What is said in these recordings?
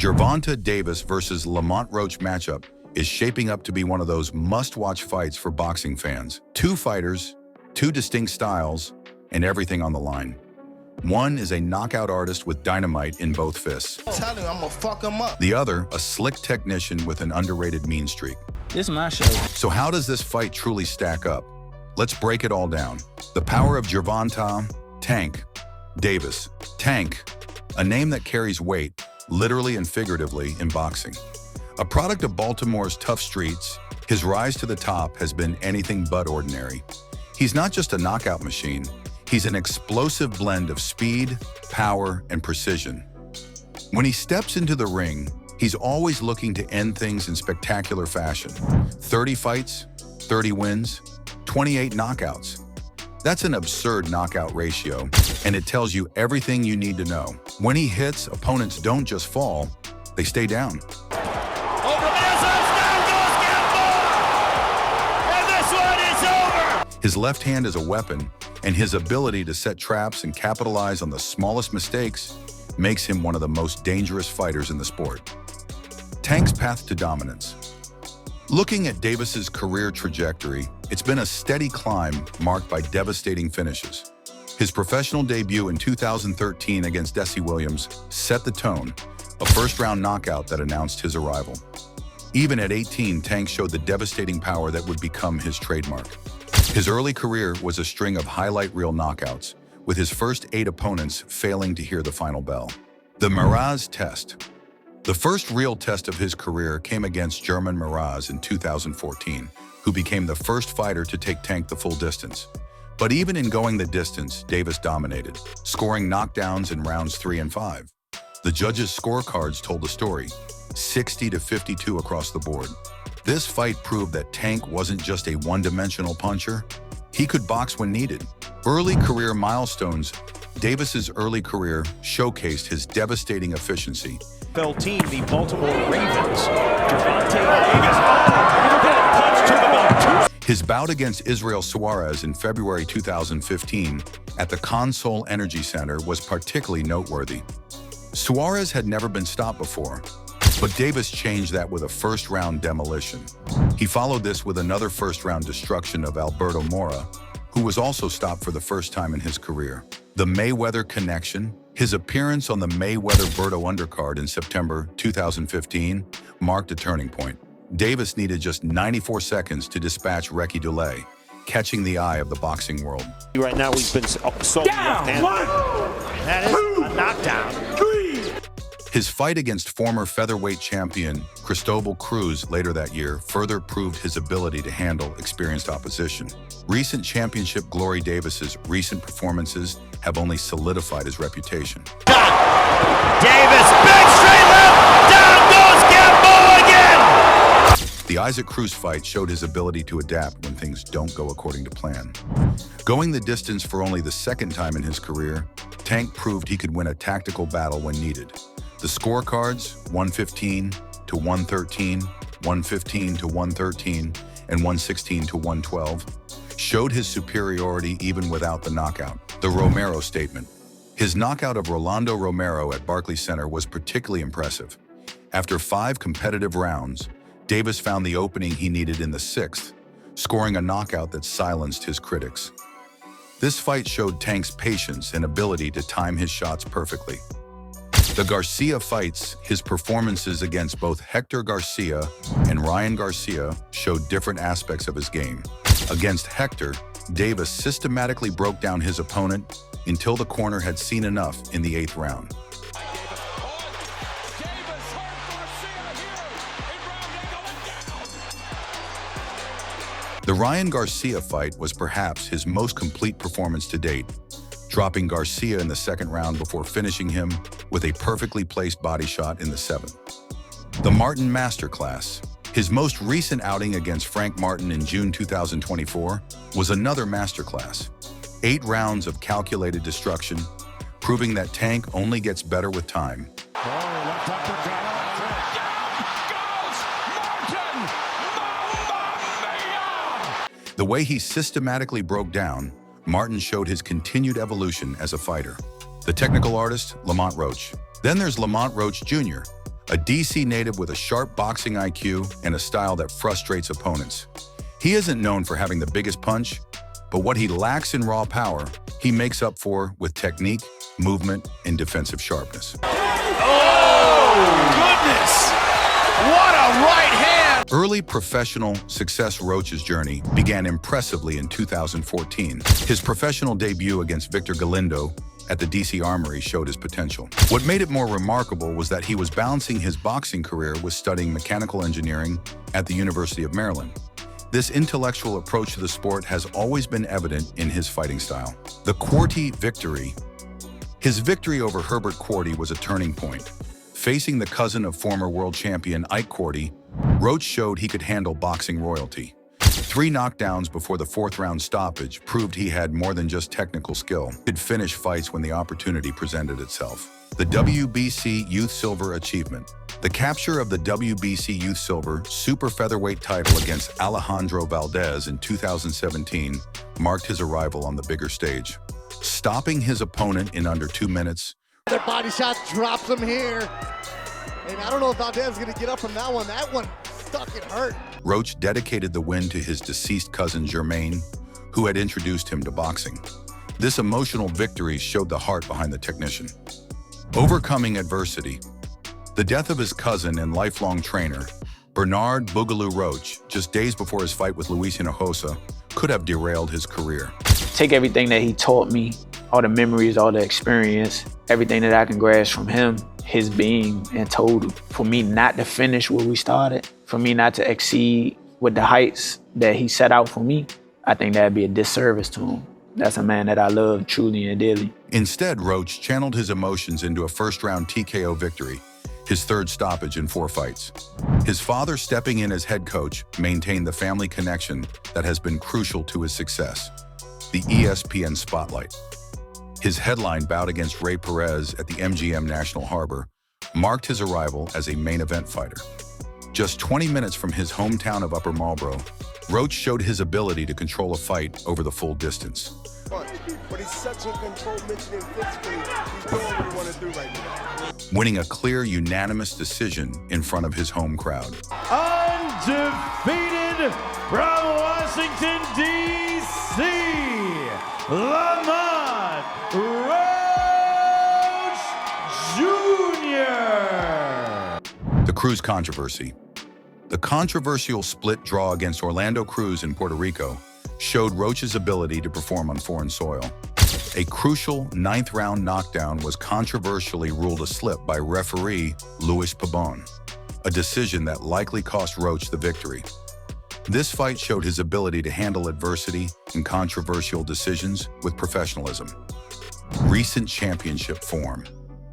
Gervonta Davis versus Lamont Roach matchup is shaping up to be one of those must-watch fights for boxing fans. Two fighters, two distinct styles, and everything on the line. One is a knockout artist with dynamite in both fists. Tell him I'm gonna fuck him up. The other, a slick technician with an underrated mean streak. This is my show. So how does this fight truly stack up? Let's break it all down. The power of Gervonta, Tank, Davis. Tank, a name that carries weight, literally and figuratively, in boxing. A product of Baltimore's tough streets, his rise to the top has been anything but ordinary. He's not just a knockout machine, he's an explosive blend of speed, power, and precision. When he steps into the ring, he's always looking to end things in spectacular fashion. 30 fights, 30 wins, 28 knockouts. That's an absurd knockout ratio, and it tells you everything you need to know. When he hits, opponents don't just fall, they stay down. His left hand is a weapon, and his ability to set traps and capitalize on the smallest mistakes makes him one of the most dangerous fighters in the sport. Tank's path to dominance. Looking at Davis's career trajectory, it's been a steady climb marked by devastating finishes. His professional debut in 2013 against Desi Williams set the tone, a first-round knockout that announced his arrival. Even at 18, Tank showed the devastating power that would become his trademark. His early career was a string of highlight reel knockouts, with his first 8 opponents failing to hear the final bell. The Miraz test. The first real test of his career came against German Miraz in 2014, who became the first fighter to take Tank the full distance. But even in going the distance, Davis dominated, scoring knockdowns in rounds 3 and 5. The judges' scorecards told the story, 60-52 across the board. This fight proved that Tank wasn't just a one-dimensional puncher, he could box when needed. Early career milestones. Davis's early career showcased his devastating efficiency. Team, the Baltimore Ravens. Gervonta Davis. Punch to the body. His bout against Israel Suarez in February 2015 at the Consol Energy Center was particularly noteworthy. Suarez had never been stopped before, but Davis changed that with a first-round demolition. He followed this with another first-round destruction of Alberto Mora, who was also stopped for the first time in his career. The Mayweather connection. His appearance on the Mayweather-Berto undercard in September 2015 marked a turning point. Davis needed just 94 seconds to dispatch Recky Dulé, catching the eye of the boxing world. Right now we've been so Down! That is a knockdown. 3. His fight against former featherweight champion Cristobal Cruz later that year further proved his ability to handle experienced opposition. Recent championship glory. Davis's recent performances have only solidified his reputation. Davis, big straight left, down goes Gamboa again! The Isaac Cruz fight showed his ability to adapt when things don't go according to plan. Going the distance for only the second time in his career, Tank proved he could win a tactical battle when needed. The scorecards, 115-113, 115-113, and 116-112, showed his superiority even without the knockout. The Romero statement. His knockout of Rolando Romero at Barclays Center was particularly impressive. After 5 competitive rounds, Davis found the opening he needed in the 6th, scoring a knockout that silenced his critics. This fight showed Tank's patience and ability to time his shots perfectly. The Garcia fights. His performances against both Hector Garcia and Ryan Garcia showed different aspects of his game. Against Hector, Davis systematically broke down his opponent until the corner had seen enough in the 8th round. The Ryan Garcia fight was perhaps his most complete performance to date, dropping Garcia in the 2nd round before finishing him with a perfectly placed body shot in the 7th. The Martin Masterclass. His most recent outing against Frank Martin in June 2024 was another masterclass. 8 rounds of calculated destruction, proving that Tank only gets better with time. The way he systematically broke down, Martin showed his continued evolution as a fighter. The technical artist, Lamont Roach. Then there's Lamont Roach Jr., a DC native with a sharp boxing IQ and a style that frustrates opponents. He isn't known for having the biggest punch, but what he lacks in raw power, he makes up for with technique, movement, and defensive sharpness. Oh, goodness! What a right hand! Early professional success Roach's journey began impressively in 2014. His professional debut against Victor Galindo at the DC Armory showed his potential. What made it more remarkable was that he was balancing his boxing career with studying mechanical engineering at the University of Maryland. This intellectual approach to the sport has always been evident in his fighting style. The Quartey victory. His victory over Herbert Quartey was a turning point. Facing the cousin of former world champion Ike Quartey, Roach showed he could handle boxing royalty. 3 knockdowns before the 4th round stoppage proved he had more than just technical skill. He could finish fights when the opportunity presented itself. The WBC Youth Silver Achievement. The capture of the WBC Youth Silver Super Featherweight title against Alejandro Valdez in 2017 marked his arrival on the bigger stage. Stopping his opponent in under 2 minutes. Their body shot drops him here. And I don't know if Valdez is going to get up from that one. That one stuck and hurt. Roach dedicated the win to his deceased cousin Jermaine, who had introduced him to boxing. This emotional victory showed the heart behind the technician. Overcoming adversity. The death of his cousin and lifelong trainer, Bernard Boogaloo Roach, just days before his fight with Luis Hinojosa, could have derailed his career. Take everything that he taught me, all the memories, all the experience, everything that I can grasp from him, his being in total. For me not to finish where we started, for me not to exceed with the heights that he set out for me, I think that'd be a disservice to him. That's a man that I love truly and dearly. Instead, Roach channeled his emotions into a first-round TKO victory, his 3rd stoppage in 4 fights. His father, stepping in as head coach, maintained the family connection that has been crucial to his success. The ESPN spotlight. His headline bout against Ray Perez at the MGM National Harbor marked his arrival as a main event fighter. Just 20 minutes from his hometown of Upper Marlboro, Roach showed his ability to control a fight over the full distance. But he's such in control mentally and physically. He's doing what he wants to do right now. Winning a clear, unanimous decision in front of his home crowd. Undefeated from Washington, D.C., Lamont Roach Jr. The Cruz controversy. The controversial split draw against Orlando Cruz in Puerto Rico showed Roach's ability to perform on foreign soil. A crucial 9th round knockdown was controversially ruled a slip by referee Luis Pabon, a decision that likely cost Roach the victory. This fight showed his ability to handle adversity and controversial decisions with professionalism. Recent championship form.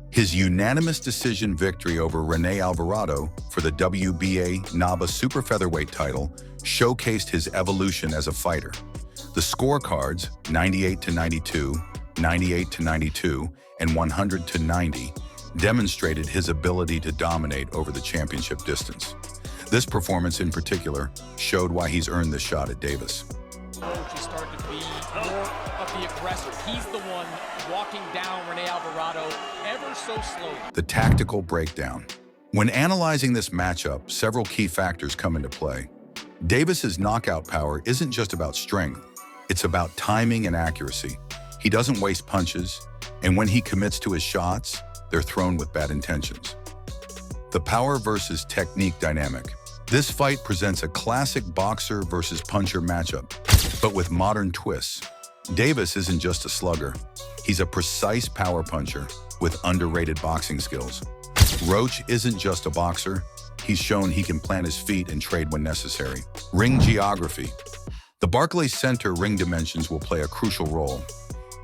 His unanimous decision victory over Rene Alvarado for the WBA NABA Super Featherweight title showcased his evolution as a fighter. The scorecards, 98-92, 98-92, and 100-90, demonstrated his ability to dominate over the championship distance. This performance in particular showed why he's earned this shot at Davis. Roach is starting to be more of the aggressor. He's the one walking down Rene Alvarado ever so slowly. The tactical breakdown. When analyzing this matchup, several key factors come into play. Davis's knockout power isn't just about strength, it's about timing and accuracy. He doesn't waste punches, and when he commits to his shots, they're thrown with bad intentions. The power versus technique dynamic. This fight presents a classic boxer versus puncher matchup, but with modern twists. Davis isn't just a slugger. He's a precise power puncher with underrated boxing skills. Roach isn't just a boxer. He's shown he can plant his feet and trade when necessary. Ring geography. The Barclays Center ring dimensions will play a crucial role.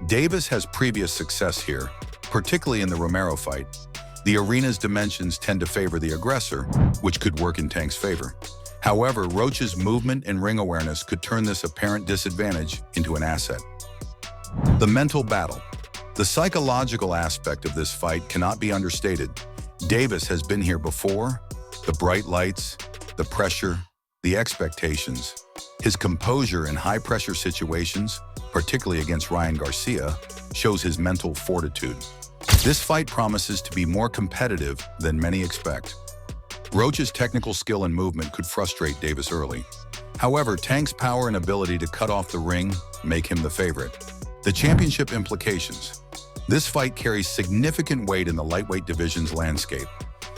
Davis has previous success here, particularly in the Romero fight. The arena's dimensions tend to favor the aggressor, which could work in Tank's favor. However, Roach's movement and ring awareness could turn this apparent disadvantage into an asset. The mental battle. The psychological aspect of this fight cannot be understated. Davis has been here before. The bright lights, the pressure, the expectations. His composure in high-pressure situations, particularly against Ryan Garcia, shows his mental fortitude. This fight promises to be more competitive than many expect. Roach's technical skill and movement could frustrate Davis early. However, Tank's power and ability to cut off the ring make him the favorite. The championship implications. This fight carries significant weight in the lightweight division's landscape.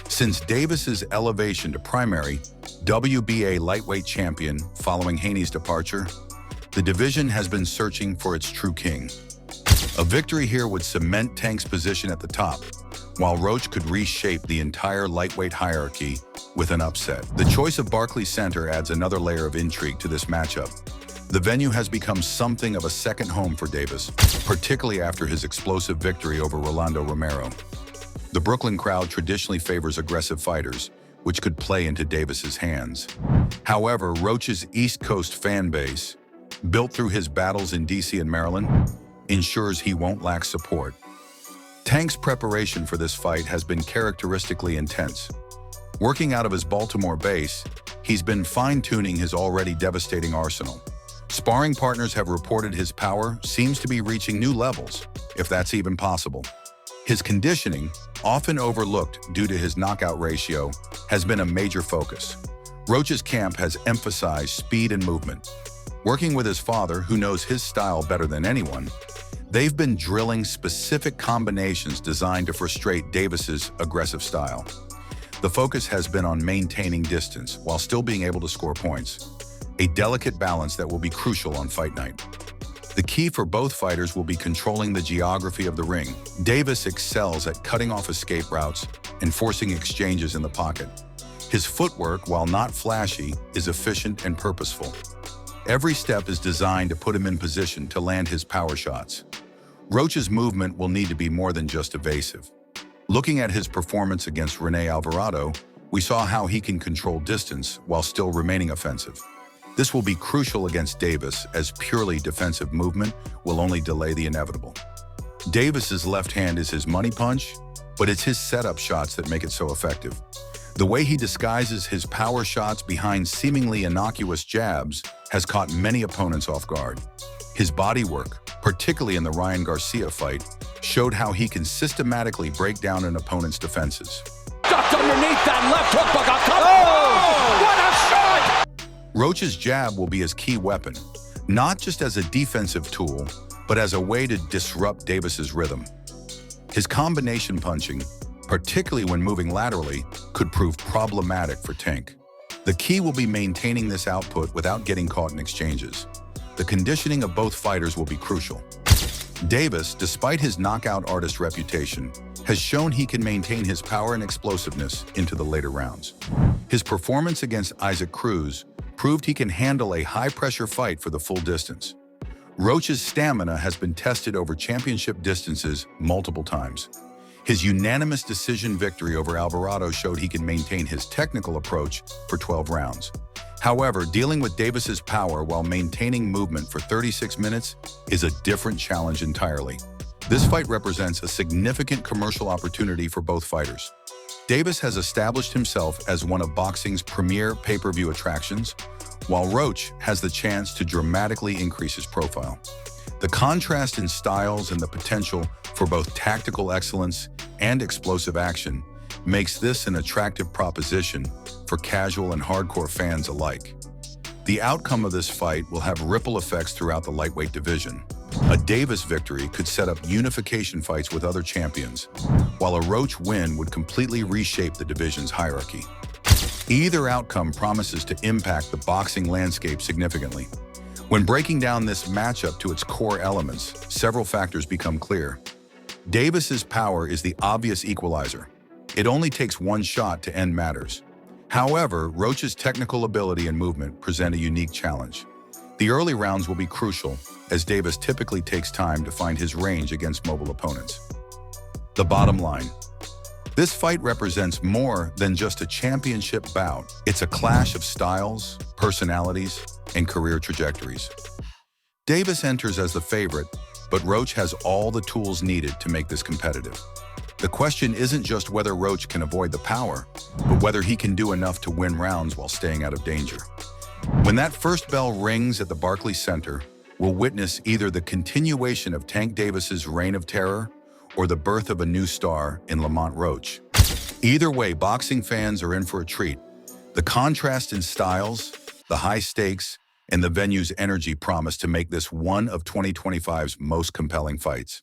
Since Davis's elevation to primary WBA lightweight champion following Haney's departure, the division has been searching for its true king. A victory here would cement Tank's position at the top, while Roach could reshape the entire lightweight hierarchy with an upset. The choice of Barclays Center adds another layer of intrigue to this matchup. The venue has become something of a second home for Davis, particularly after his explosive victory over Rolando Romero. The Brooklyn crowd traditionally favors aggressive fighters, which could play into Davis's hands. However, Roach's East Coast fan base, built through his battles in DC and Maryland, ensures he won't lack support. Tank's preparation for this fight has been characteristically intense. Working out of his Baltimore base, he's been fine-tuning his already devastating arsenal. Sparring partners have reported his power seems to be reaching new levels, if that's even possible. His conditioning, often overlooked due to his knockout ratio, has been a major focus. Roach's camp has emphasized speed and movement. Working with his father, who knows his style better than anyone, they've been drilling specific combinations designed to frustrate Davis's aggressive style. The focus has been on maintaining distance while still being able to score points, a delicate balance that will be crucial on fight night. The key for both fighters will be controlling the geography of the ring. Davis excels at cutting off escape routes and forcing exchanges in the pocket. His footwork, while not flashy, is efficient and purposeful. Every step is designed to put him in position to land his power shots. Roach's movement will need to be more than just evasive. Looking at his performance against Rene Alvarado, we saw how he can control distance while still remaining offensive. This will be crucial against Davis, as purely defensive movement will only delay the inevitable. Davis's left hand is his money punch, but it's his setup shots that make it so effective. The way he disguises his power shots behind seemingly innocuous jabs has caught many opponents off guard. His body work, particularly in the Ryan Garcia fight, showed how he can systematically break down an opponent's defenses. Ducked underneath that left hook, but got caught. What a shot! Roach's jab will be his key weapon, not just as a defensive tool, but as a way to disrupt Davis's rhythm. His combination punching, particularly when moving laterally, could prove problematic for Tank. The key will be maintaining this output without getting caught in exchanges. The conditioning of both fighters will be crucial. Davis, despite his knockout artist reputation, has shown he can maintain his power and explosiveness into the later rounds. His performance against Isaac Cruz proved he can handle a high-pressure fight for the full distance. Roach's stamina has been tested over championship distances multiple times. His unanimous decision victory over Alvarado showed he can maintain his technical approach for 12 rounds. However, dealing with Davis's power while maintaining movement for 36 minutes is a different challenge entirely. This fight represents a significant commercial opportunity for both fighters. Davis has established himself as one of boxing's premier pay-per-view attractions, while Roach has the chance to dramatically increase his profile. The contrast in styles and the potential for both tactical excellence and explosive action makes this an attractive proposition for casual and hardcore fans alike. The outcome of this fight will have ripple effects throughout the lightweight division. A Davis victory could set up unification fights with other champions, while a Roach win would completely reshape the division's hierarchy. Either outcome promises to impact the boxing landscape significantly. When breaking down this matchup to its core elements, several factors become clear. Davis's power is the obvious equalizer. It only takes one shot to end matters. However, Roach's technical ability and movement present a unique challenge. The early rounds will be crucial, as Davis typically takes time to find his range against mobile opponents. The bottom line. This fight represents more than just a championship bout. It's a clash of styles, personalities, and career trajectories. Davis enters as the favorite, but Roach has all the tools needed to make this competitive. The question isn't just whether Roach can avoid the power, but whether he can do enough to win rounds while staying out of danger. When that first bell rings at the Barclays Center, we'll witness either the continuation of Tank Davis's reign of terror or the birth of a new star in Lamont Roach. Either way, boxing fans are in for a treat. The contrast in styles, the high stakes, and the venue's energy promise to make this one of 2025's most compelling fights.